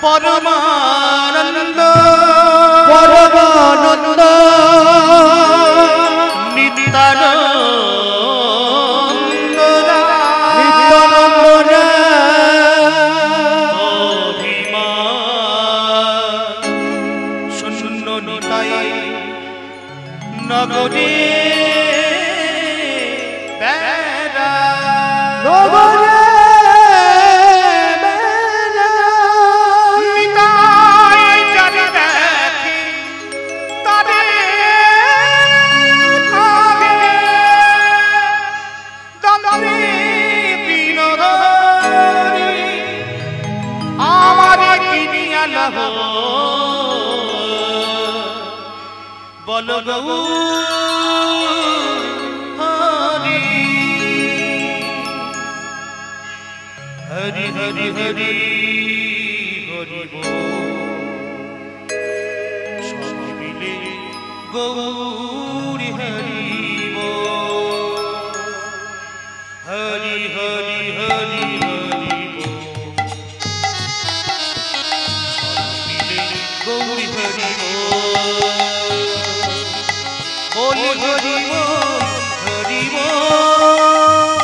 परमानंद परमानंद नित्यानंद नित्यानंद शून्य निताय नगरे बेड़ा नगरे बोल गौ हरि हरि हरि हरि हरि बोल सब मिले गौरी हरि बोल हरि हरि हरि हरि बोल सब मिले गौरी हरि बोल बोल हरि बोल हरि बोल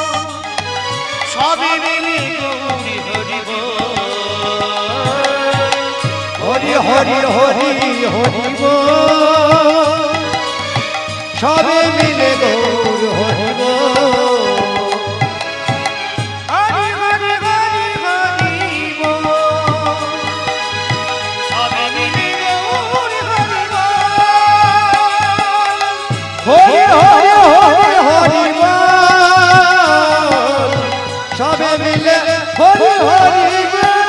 सबे मिले गौरी हरि बोल हरि हरि हरि हरि बोल सबे मिले गौर हरि बोल हरि हरि हरि हरि बोल सबे मिले गौरी हरि बोल हरि हरि हरि हरि बोल सबे मिले हरि हरि बोल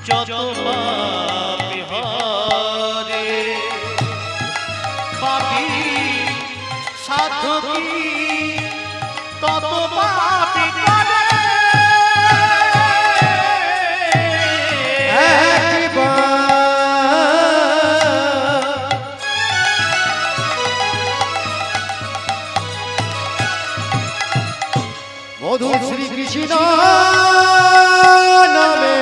যত পাপী হরে পাপী সাধকী তত পাপী করে মধু শ্রী কৃষ্ণ নামে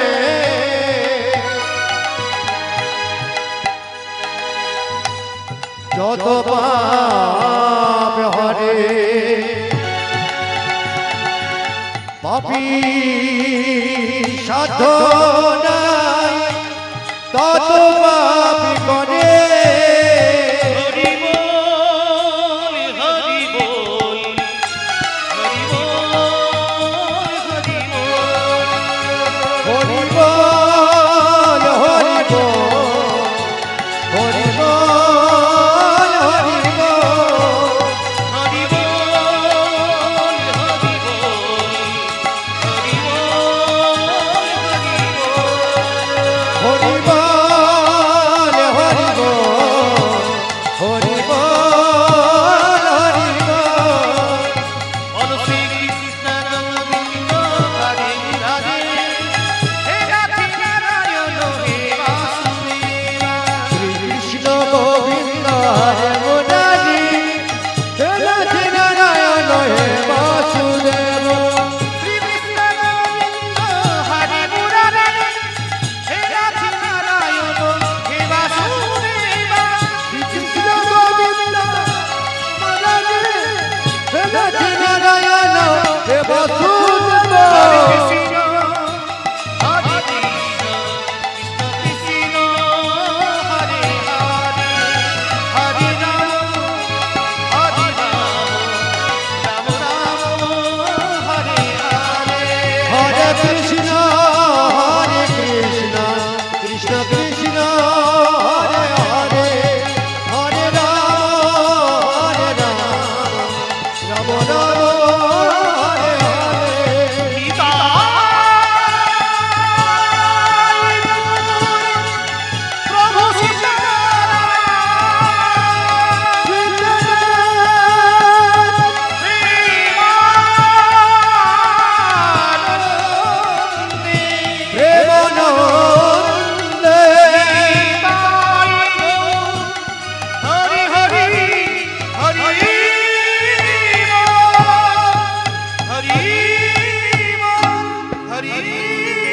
যত পাপ হরে পাপী সাধনা তত পাপী করে হরি বল হরি বল হরি বল হরি বল হরি বল হরি বল হরি বল হরি বল হরি বল হরি বল হরি বল হরি বল Krishna Krishna Krishna হরি